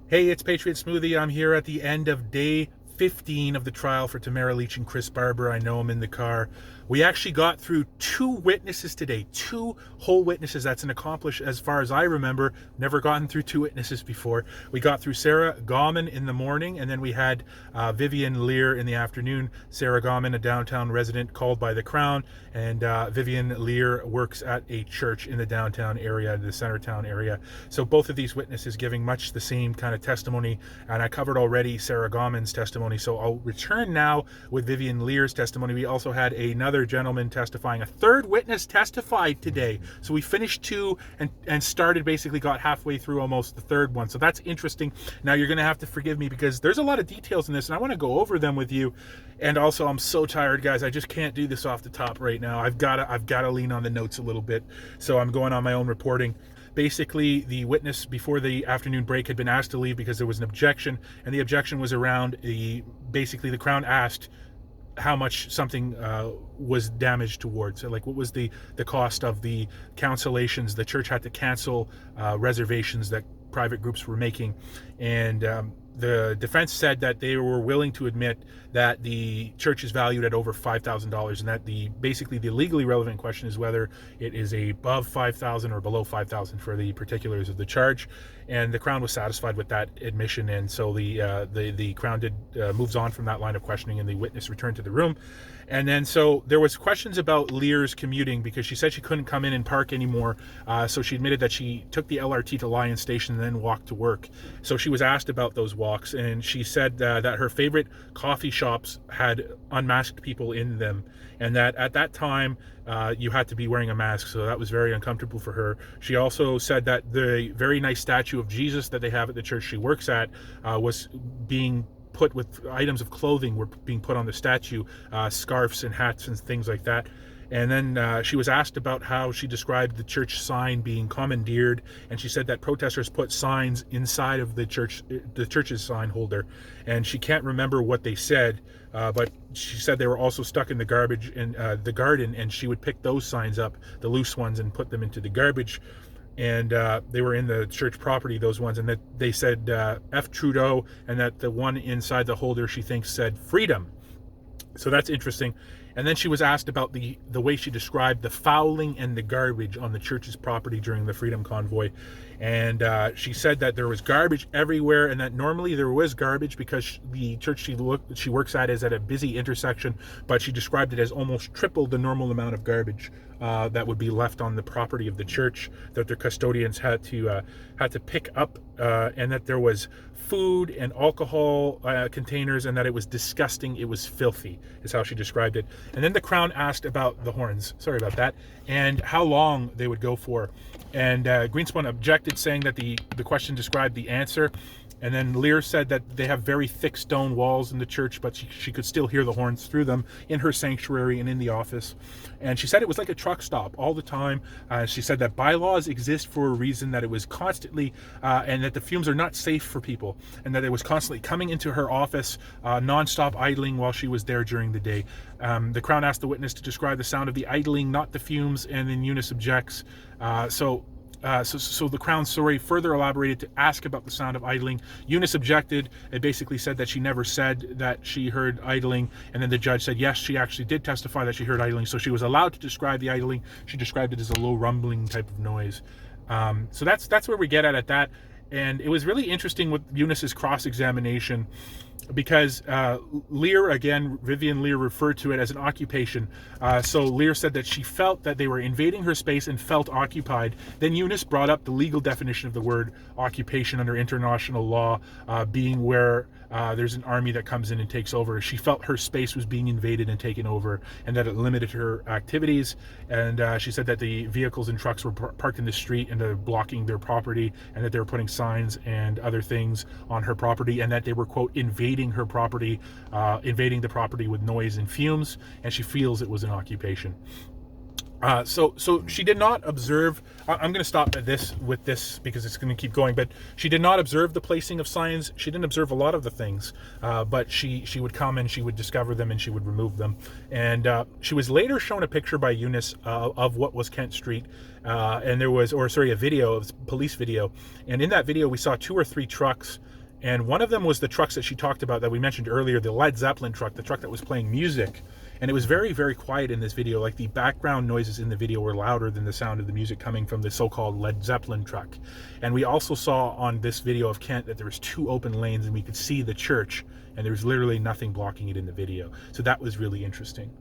Hey, it's Patriot Smoothie. I'm here at the end of day 15 of the trial for Tamara, Lich, and Chris Barber. I know I'm in the car. We actually got through two witnesses today, two whole witnesses. That's an accomplishment as far as I remember. Never gotten through two witnesses before. We got through Sarah Gauman in the morning, and then we had Vivian Lear in the afternoon. Sarah Gauman, a downtown resident called by the Crown, and Vivian Lear works at a church in the downtown area, the Centertown area. So both of these witnesses giving much the same kind of testimony, and I covered already Sarah Gauman's testimony, so I'll return now with Vivian Lear's testimony. We also had another gentleman testifying. A third witness testified today, so we finished two and started, basically got halfway through almost the third one, so that's interesting. Now you're gonna have to forgive me because there's a lot of details in this and I want to go over them with you. And also, I'm so tired, guys. I just can't do this off the top right now. I've got to lean on the notes a little bit, so I'm going on my own reporting. Basically, the witness before the afternoon break had been asked to leave because there was an objection, and the objection was around basically the Crown asked how much something was damaged towards. So, like, what was the cost of the cancellations? The church had to cancel reservations that private groups were making, and the defense said that they were willing to admit that the church is valued at over $5,000, and that basically the legally relevant question is whether it is above $5,000 or below $5,000 for the particulars of the charge. And the Crown was satisfied with that admission, and so the Crown moves on from that line of questioning, and the witness returned to the room. And then so there was questions about Lear's commuting because she said she couldn't come in and park anymore. So she admitted that she took the LRT to Lyon Station and then walked to work. So she was asked about those walks, and she said that her favorite coffee shops had unmasked people in them, and that at that time you had to be wearing a mask, so that was very uncomfortable for her. She also said that the very nice statue of Jesus that they have at the church she works at was being put with items of clothing were being put on the statue, scarves and hats and things like that. And then she was asked about how she described the church sign being commandeered, and she said that protesters put signs inside of the church's sign holder, and she can't remember what they said, but she said they were also stuck in the garbage in the garden, and she would pick those signs up, the loose ones, and put them into the garbage. And they were in the church property, those ones, and that they said F Trudeau, and that the one inside the holder she thinks said freedom. So that's interesting. And then she was asked about the way she described the fouling and the garbage on the church's property during the Freedom Convoy. And she said that there was garbage everywhere, and that normally there was garbage because the church she works at is at a busy intersection, but she described it as almost triple the normal amount of garbage that would be left on the property of the church that their custodians had to pick up, and that there was food and alcohol containers, and that it was disgusting, it was filthy, is how she described it. And then the Crown asked about the horns, sorry about that, and how long they would go for. And Greenspun objected, saying that the question described the answer. And then Lear said that they have very thick stone walls in the church, but she could still hear the horns through them in her sanctuary and in the office. And she said it was like a truck stop all the time. She said that bylaws exist for a reason, that it was constantly, and that the fumes are not safe for people, and that it was constantly coming into her office, non-stop idling while she was there during the day. The Crown asked the witness to describe the sound of the idling, not the fumes, and then Eunice objects. So the Crown story further elaborated to ask about the sound of idling. Eunice objected and basically said that she never said that she heard idling, and then the judge said yes, she actually did testify that she heard idling, so she was allowed to describe the idling. She described it as a low rumbling type of noise. So that's where we get at that. And it was really interesting with Eunice's cross-examination, because Lear, again, Vivian Lear referred to it as an occupation. So Lear said that she felt that they were invading her space and felt occupied. Then Eunice brought up the legal definition of the word occupation under international law, being where there's an army that comes in and takes over. She felt her space was being invaded and taken over, and that it limited her activities. And she said that the vehicles and trucks were parked in the street and they're blocking their property, and that they were putting signs and other things on her property, and that they were, quote, invading her property, invading the property with noise and fumes, and she feels it was an occupation. So she did not observe, I'm going to stop at with this because it's going to keep going, but she did not observe the placing of signs. She didn't observe a lot of the things, but she would come and she would discover them and she would remove them. And she was later shown a picture by Eunice of what was Kent Street, and there was, a video, it was police video. And in that video, we saw 2 or 3 trucks And one of them was the trucks that she talked about that we mentioned earlier, the Led Zeppelin truck, the truck that was playing music. And it was very, very quiet in this video. Like the background noises in the video were louder than the sound of the music coming from the so-called Led Zeppelin truck. And we also saw on this video of Kent that there was 2 open lanes and we could see the church, and there was literally nothing blocking it in the video. So that was really interesting.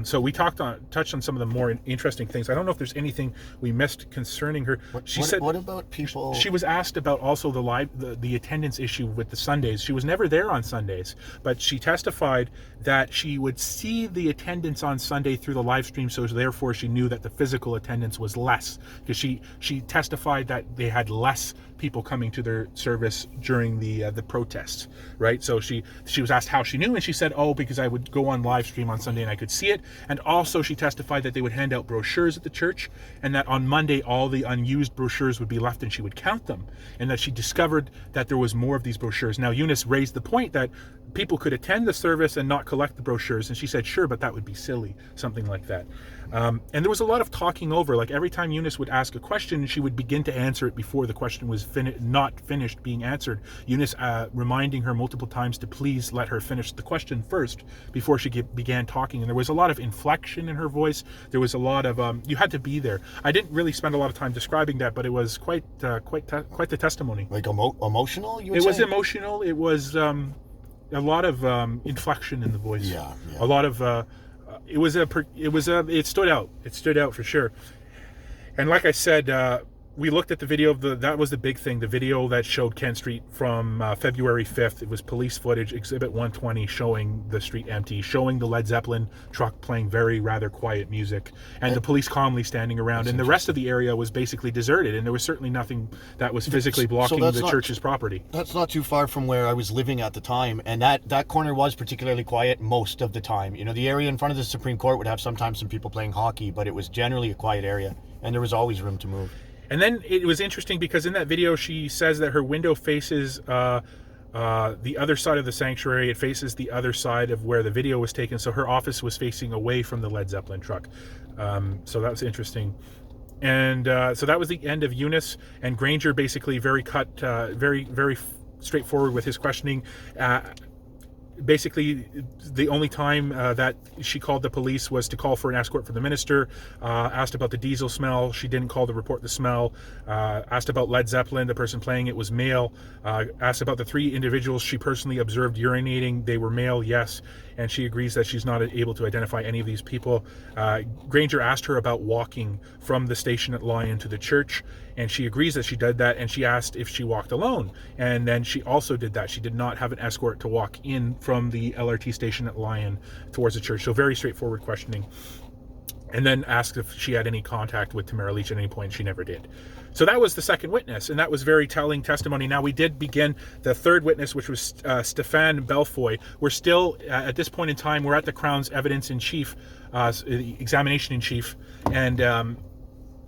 So we touched on some of the more interesting things. I don't know if there's anything we missed concerning her. What about people? She was asked about also the attendance issue with the Sundays. She was never there on Sundays, but she testified that she would see the attendance on Sunday through the live stream, so therefore she knew that the physical attendance was less, because she testified that they had less people coming to their service during the protests, right? So she was asked how she knew, and she said, oh, because I would go on live stream on Sunday and I could see it. And also she testified that they would hand out brochures at the church, and that on Monday all the unused brochures would be left and she would count them, and that she discovered that there was more of these brochures. Now Eunice raised the point that people could attend the service and not collect the brochures, and she said sure, but that would be silly, something like that. And there was a lot of talking over. Like every time Eunice would ask a question, she would begin to answer it before the question was not finished being answered. Eunice reminding her multiple times to please let her finish the question first before she began talking. And there was a lot of inflection in her voice. There was a lot of you had to be there. I didn't really spend a lot of time describing that, but it was quite the testimony. Like emotional? It was emotional. It was a lot of inflection in the voice. Yeah. A lot of it stood out. It stood out for sure. And like I said, we looked at the video of that was the big thing, the video that showed Kent Street from February 5th. It was police footage, Exhibit 120, showing the street empty, showing the Led Zeppelin truck playing rather quiet music, and the police calmly standing around. And the rest of the area was basically deserted, and there was certainly nothing that was physically blocking the church's property. That's not too far from where I was living at the time, and that corner was particularly quiet most of the time. You know, the area in front of the Supreme Court would have sometimes some people playing hockey, but it was generally a quiet area, and there was always room to move. And then it was interesting because in that video she says that her window faces the other side of the sanctuary. It faces the other side of where the video was taken, so her office was facing away from the Led Zeppelin truck. So that was interesting. And so that was the end of Eunice, and Granger basically very straightforward with his questioning. Basically, the only time that she called the police was to call for an escort for the minister, asked about the diesel smell. She didn't call to report the smell. Asked about Led Zeppelin. The person playing it was male. Asked about the 3 individuals she personally observed urinating. They were male, yes. And she agrees that she's not able to identify any of these people. Granger asked her about walking from the station at Lyon to the church, and she agrees that she did that, and she asked if she walked alone. And then she also did that. She did not have an escort to walk in from the LRT station at Lyon towards the church. So very straightforward questioning. And then asked if she had any contact with Tamara Lich at any point. She never did. So that was the second witness, and that was very telling testimony. Now we did begin the third witness, which was Stéphane Belfoy. We're still, at this point in time, we're at the Crown's evidence-in-chief, examination-in-chief, and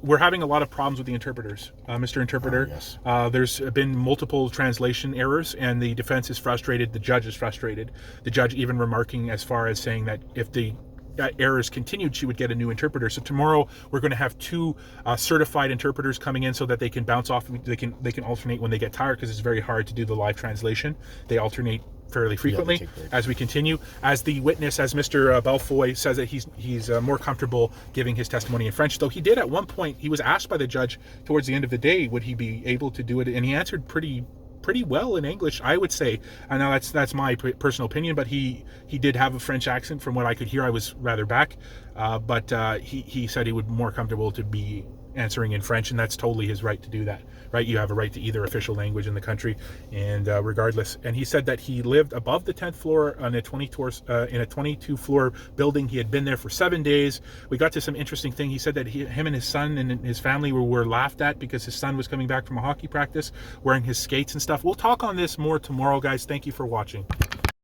we're having a lot of problems with the interpreters, Mr. Interpreter. Yes. There's been multiple translation errors, and the defense is frustrated. The judge is frustrated. The judge even remarking as far as saying that if the errors continued, she would get a new interpreter. So tomorrow we're going to have 2 certified interpreters coming in so that they can bounce off. They can alternate when they get tired, because it's very hard to do the live translation. They alternate fairly frequently as we continue. As the witness, as Mr. Belfoy says that he's more comfortable giving his testimony in French, though he did at one point. He was asked by the judge towards the end of the day would he be able to do it, and he answered pretty well in English, I would say. I know that's my personal opinion, but he did have a French accent. From what I could hear, I was rather back, but he said he would be more comfortable to be answering in French, and that's totally his right to do that, right? You have a right to either official language in the country, and regardless. And he said that he lived above the 10th floor on a 22-floor building. He had been there for 7 days. We got to some interesting thing. He said that him and his son and his family were laughed at because his son was coming back from a hockey practice wearing his skates and stuff. We'll talk on this more tomorrow, guys. Thank you for watching.